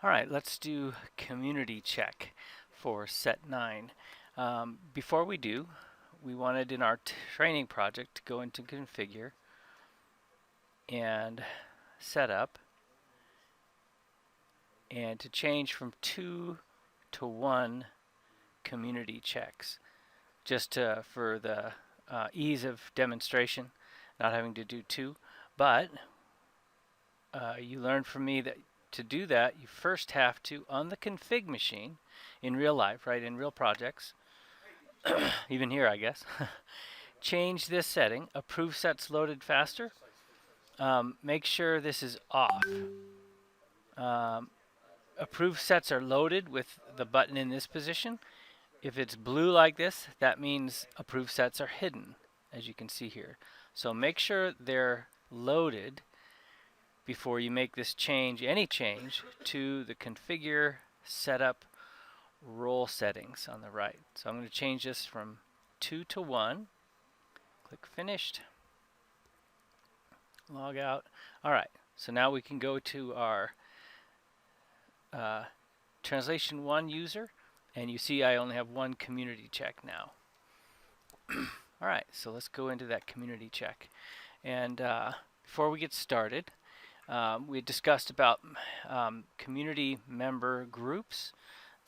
All right, let's do community check for set 9. Before we do, we wanted in our training project to go into configure and setup and to change from 2 to 1 community checks just for the ease of demonstration, not having to do 2. But you learned from me that to do that, you first have to, on the config machine, in real life, right, in real projects, even here, I guess, change this setting, approve sets loaded faster. Make sure this is off. Approve sets are loaded with the button in this position. If it's blue like this, that means approve sets are hidden, as you can see here. So make sure they're loaded before you make this change, any change, to the configure setup role settings on the right. So I'm going to change this from 2 to 1. Click finished. Log out. All right, so now we can go to our translation 1 user, and you see I only have 1 community check now. All right, so let's go into that community check. And before we get started, we discussed about community member groups,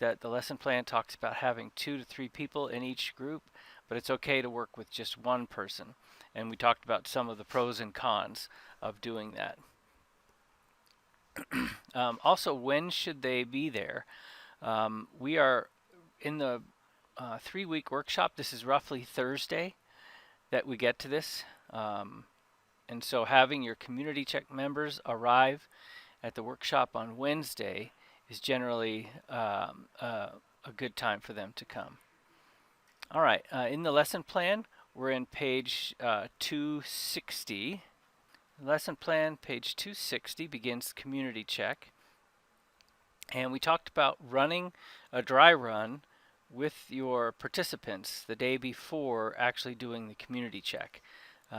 that the lesson plan talks about having 2 to 3 people in each group, but it's okay to work with just 1 person. And we talked about some of the pros and cons of doing that. Also, when should they be there? We are in the 3-week workshop. This is roughly Thursday that we get to this. And so having your community check members arrive at the workshop on Wednesday is generally a good time for them to come. All right, in the lesson plan, we're in page 260. Lesson plan, page 260, begins community check. And we talked about running a dry run with your participants the day before actually doing the community check.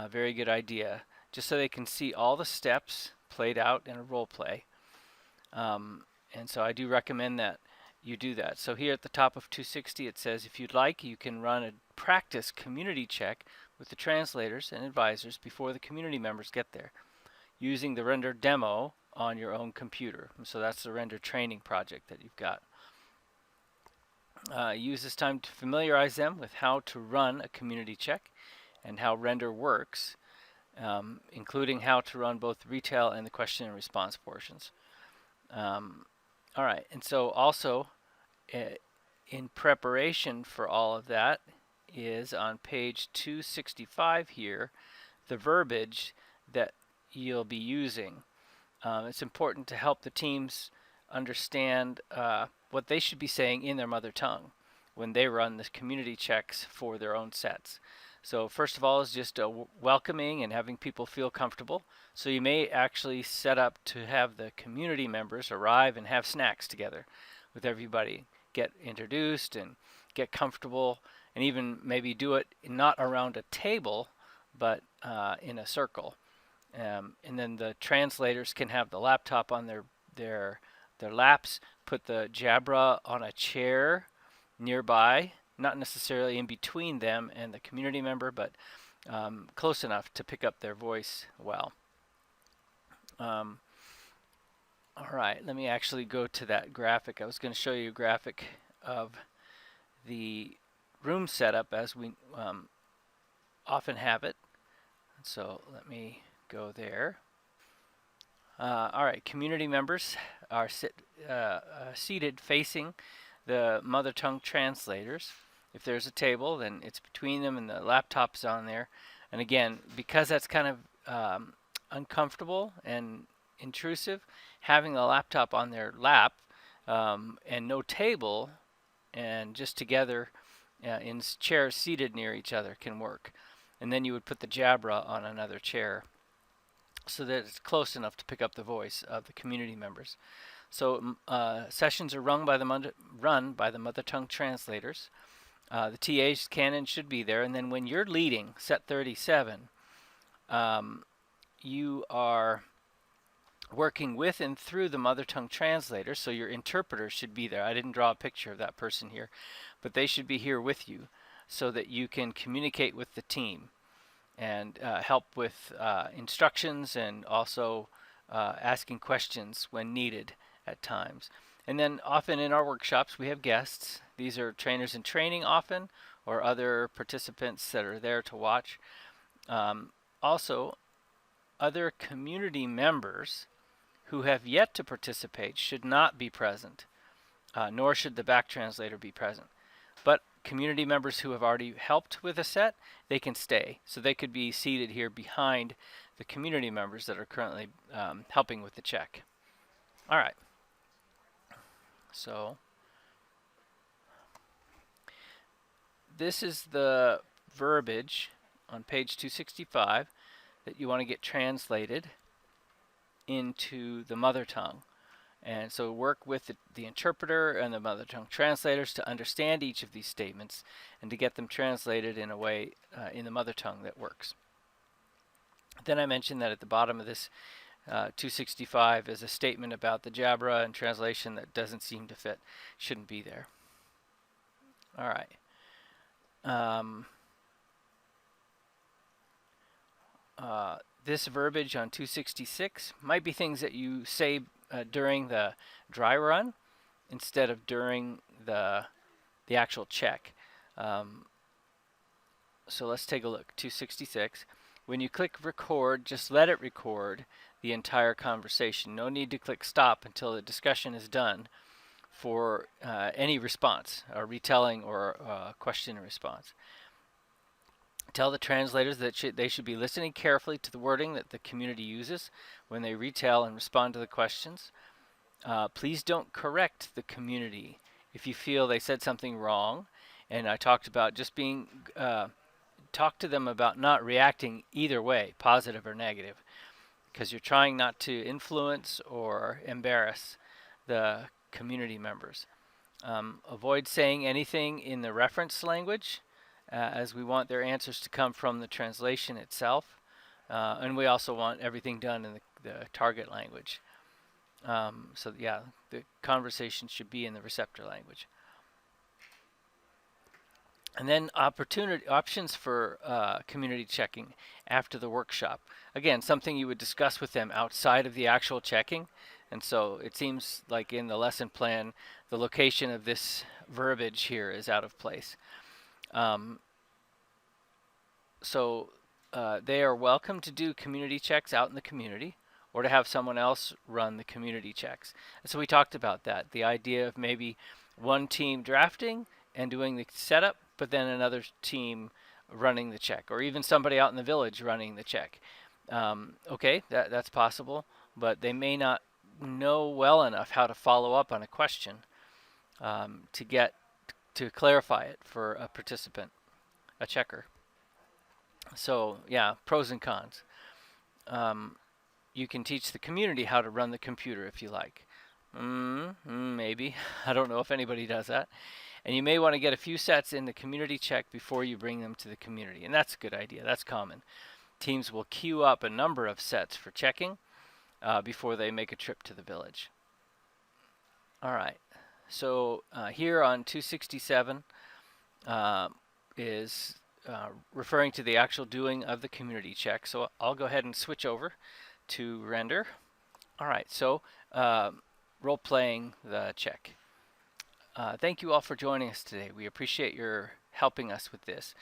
Very good idea, just so they can see all the steps played out in a role play. And so I do recommend that you do that. So here at the top of 260 it says, if you'd like, you can run a practice community check with the translators and advisors before the community members get there, using the render demo on your own computer. So that's the render training project that you've got. Use this time to familiarize them with how to run a community check and how render works, including how to run both retail and the question and response portions. All right, and so also in preparation for all of that is on page 265 here, the verbiage that you'll be using. It's important to help the teams understand what they should be saying in their mother tongue when they run the community checks for their own sets. So first of all is just welcoming and having people feel comfortable. So you may actually set up to have the community members arrive and have snacks together with everybody, get introduced and get comfortable, and even maybe do it not around a table, but in a circle. And then the translators can have the laptop on their laps, put the Jabra on a chair nearby, not necessarily in between them and the community member, but close enough to pick up their voice well. All right, let me actually go to that graphic. I was going to show you a graphic of the room setup as we often have it. So let me go there. All right, community members are seated facing the mother tongue translators. If there's a table, then it's between them and the laptop's on there. And again, because that's kind of uncomfortable and intrusive, having a laptop on their lap and no table and just together in chairs seated near each other can work. And then you would put the Jabra on another chair so that it's close enough to pick up the voice of the community members. So sessions are run by the mother tongue translators. The TAs can and should be there. And then when you're leading set 37, you are working with and through the mother tongue translator. So your interpreter should be there. I didn't draw a picture of that person here, but they should be here with you so that you can communicate with the team and help with instructions and also asking questions when needed at times. And then often in our workshops we have guests. These are trainers in training often, or other participants that are there to watch. Also, other community members who have yet to participate should not be present, nor should the back translator be present. But community members who have already helped with a set, they can stay. So they could be seated here behind the community members that are currently helping with the check. All right. So this is the verbiage on page 265 that you want to get translated into the mother tongue. And so work with the interpreter and the mother tongue translators to understand each of these statements and to get them translated in a way in the mother tongue that works. Then I mentioned that at the bottom of this 265 is a statement about the Jabra and translation that doesn't seem to fit, shouldn't be there. All right. This verbiage on 266 might be things that you say during the dry run instead of during the actual check. So let's take a look. 266. When you click record, just let it record the entire conversation. No need to click stop until the discussion is done for any response, a retelling or a question and response. Tell the translators that they should be listening carefully to the wording that the community uses when they retell and respond to the questions. Please don't correct the community if you feel they said something wrong. And I talked about just being, talk to them about not reacting either way, positive or negative, because you're trying not to influence or embarrass the community members. Avoid saying anything in the reference language, as we want their answers to come from the translation itself. And we also want everything done in the target language. So yeah, the conversation should be in the receptor language. And then options for community checking after the workshop. Again, something you would discuss with them outside of the actual checking. And so it seems like in the lesson plan, the location of this verbiage here is out of place. So they are welcome to do community checks out in the community, or to have someone else run the community checks. And so we talked about that, the idea of maybe one team drafting and doing the setup, but then another team running the check, or even somebody out in the village running the check. Okay, that's possible, but they may not know well enough how to follow up on a question to clarify it for a participant, a checker. So yeah, pros and cons. You can teach the community how to run the computer if you like. Maybe. I don't know if anybody does that. And you may want to get a few sets in the community check before you bring them to the community. And that's a good idea. That's common. Teams will queue up a number of sets for checking before they make a trip to the village. All right. So here on 267 is referring to the actual doing of the community check. So I'll go ahead and switch over to render. All right, so role-playing the check. Thank you all for joining us today. We appreciate your helping us with this.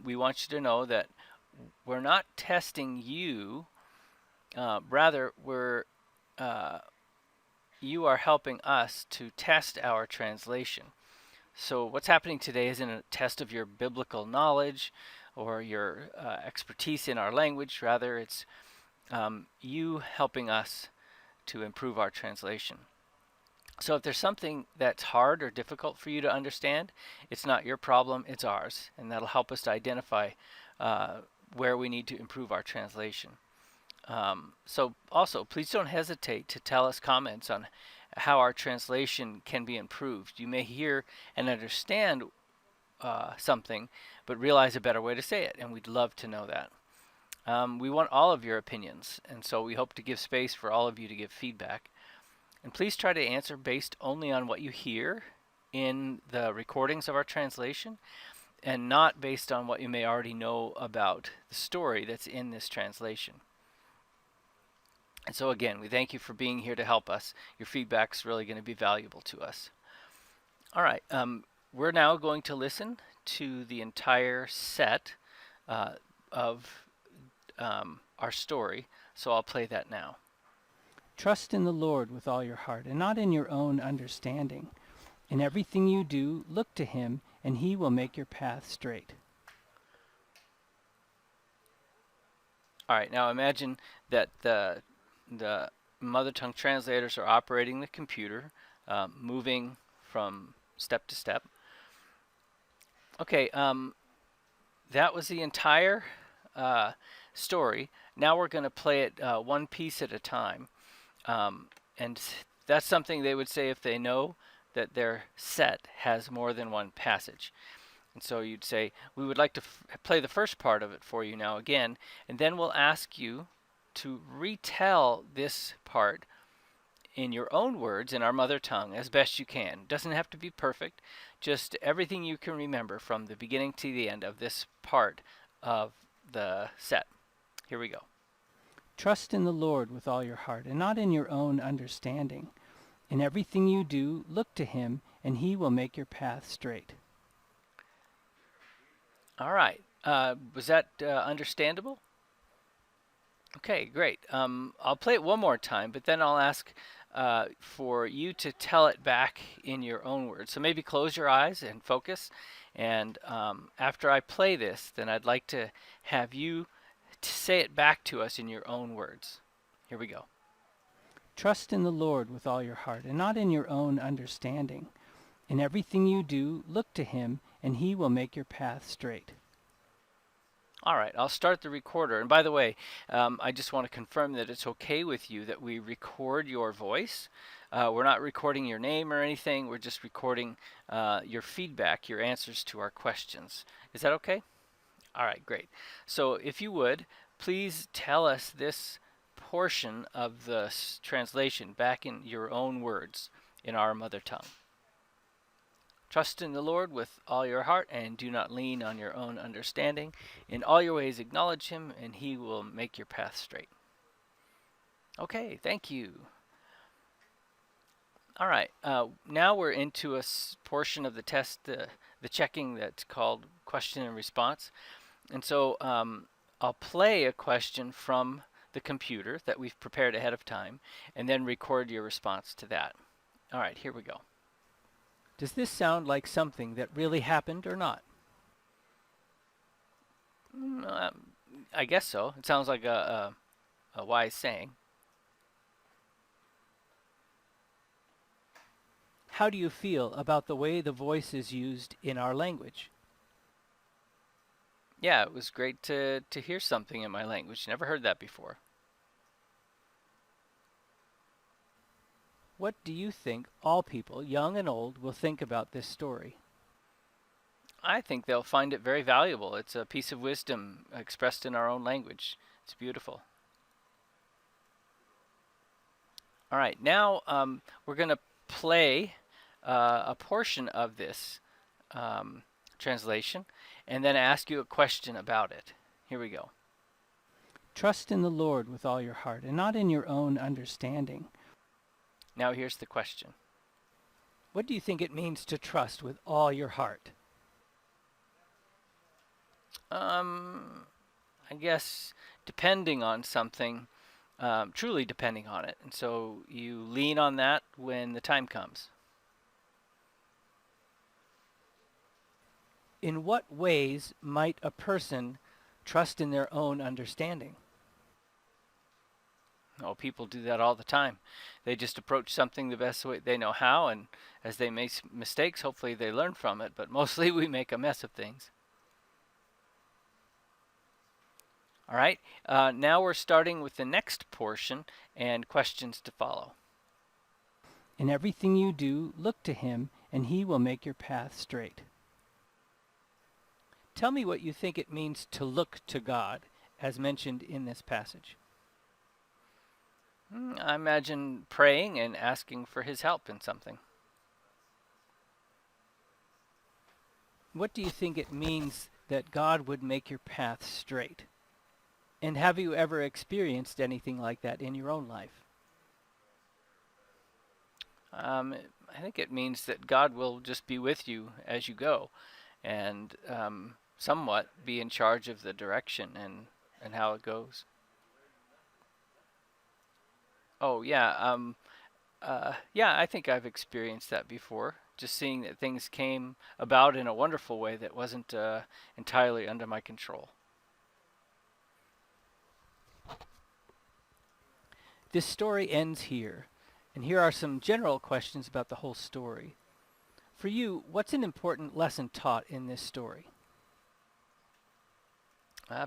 We want you to know that we're not testing you, rather you are helping us to test our translation. So what's happening today isn't a test of your biblical knowledge or your expertise in our language. Rather, it's you helping us to improve our translation. So if there's something that's hard or difficult for you to understand, it's not your problem, it's ours. And that'll help us to identify where we need to improve our translation. So also, please don't hesitate to tell us comments on how our translation can be improved. You may hear and understand something, but realize a better way to say it, and we'd love to know that. We want all of your opinions, and so we hope to give space for all of you to give feedback. And please try to answer based only on what you hear in the recordings of our translation and not based on what you may already know about the story that's in this translation. And so again, we thank you for being here to help us. Your feedback's really going to be valuable to us. All right, we're now going to listen to the entire set of our story, so I'll play that now. Trust in the Lord with all your heart, and not in your own understanding. In everything you do, look to him, and he will make your path straight. All right, now imagine that the mother tongue translators are operating the computer, moving from step to step. Okay, that was the entire story. Now we're going to play it one piece at a time. And that's something they would say if they know that their set has more than one passage. And so you'd say, we would like to play the first part of it for you now again, and then we'll ask you to retell this part in your own words in our mother tongue as best you can. It doesn't have to be perfect, just everything you can remember from the beginning to the end of this part of the set. Here we go. Trust in the Lord with all your heart, and not in your own understanding. In everything you do, look to him, and he will make your path straight. All right. Was that understandable? Okay, great. I'll play it one more time, but then I'll ask for you to tell it back in your own words. So maybe close your eyes and focus. And after I play this, then I'd like to have you say it back to us in your own words. Here we go. Trust in the Lord with all your heart, and not in your own understanding. In everything you do, look to him, and he will make your path straight. All right, I'll start the recorder. And by the way, I just want to confirm that it's okay with you that we record your voice. We're not recording your name or anything. We're just recording your feedback, your answers to our questions. Is that okay? All right, great. So if you would, please tell us this portion of the translation back in your own words in our mother tongue. Trust in the Lord with all your heart, and do not lean on your own understanding. In all your ways acknowledge him, and he will make your path straight. Okay, thank you. All right, now we're into a portion of the test, the checking that's called question and response. And so I'll play a question from the computer that we've prepared ahead of time, and then record your response to that. All right, here we go. Does this sound like something that really happened or not? I guess so. It sounds like a wise saying. How do you feel about the way the voice is used in our language? Yeah, it was great to hear something in my language. Never heard that before. What do you think all people, young and old, will think about this story? I think they'll find it very valuable. It's a piece of wisdom expressed in our own language. It's beautiful. All right, now we're going to play a portion of this translation and then ask you a question about it. Here we go. Trust in the Lord with all your heart, and not in your own understanding. Now here's the question. What do you think it means to trust with all your heart? I guess depending on something, truly depending on it. And so you lean on that when the time comes. In what ways might a person trust in their own understanding? Oh, people do that all the time. They just approach something the best way they know how, and as they make mistakes, hopefully they learn from it, but mostly we make a mess of things. All right, now we're starting with the next portion and questions to follow. In everything you do, look to him, and he will make your path straight. Tell me what you think it means to look to God as mentioned in this passage? I imagine praying and asking for his help in something. What do you think it means that God would make your path straight? And have you ever experienced anything like that in your own life? I think it means that God will just be with you as you go, and somewhat be in charge of the direction and how it goes. Oh yeah, yeah. I think I've experienced that before. Just seeing that things came about in a wonderful way that wasn't entirely under my control. This story ends here, and here are some general questions about the whole story. For you, what's an important lesson taught in this story?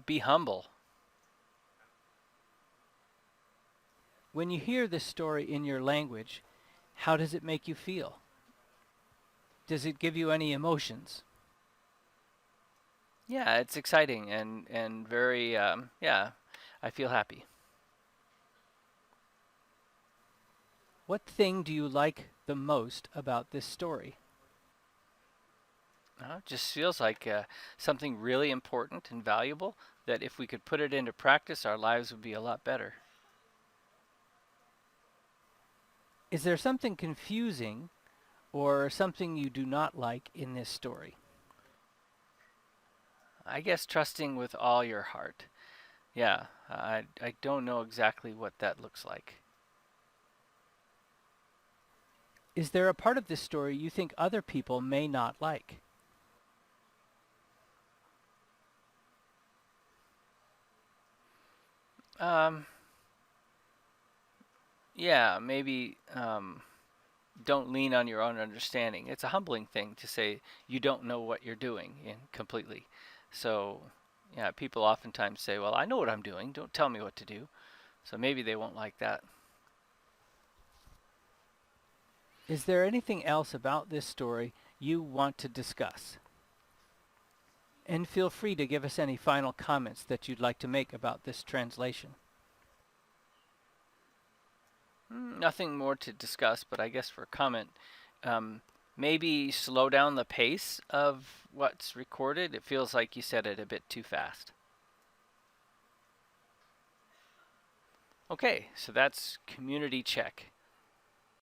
Be humble. When you hear this story in your language, how does it make you feel? Does it give you any emotions? Yeah, it's exciting and very yeah. I feel happy. What thing do you like the most about this story? It just feels like something really important and valuable that if we could put it into practice, our lives would be a lot better. Is there something confusing or something you do not like in this story? I guess trusting with all your heart. Yeah, I don't know exactly what that looks like. Is there a part of this story you think other people may not like? Um, yeah, maybe don't lean on your own understanding. It's a humbling thing to say you don't know what you're doing completely. So, yeah, people oftentimes say, "Well, I know what I'm doing. Don't tell me what to do." So maybe they won't like that. Is there anything else about this story you want to discuss? And feel free to give us any final comments that you'd like to make about this translation. Nothing more to discuss, but I guess for a comment, um, maybe slow down the pace of what's recorded. It feels like you said it a bit too fast. Okay, so that's community check.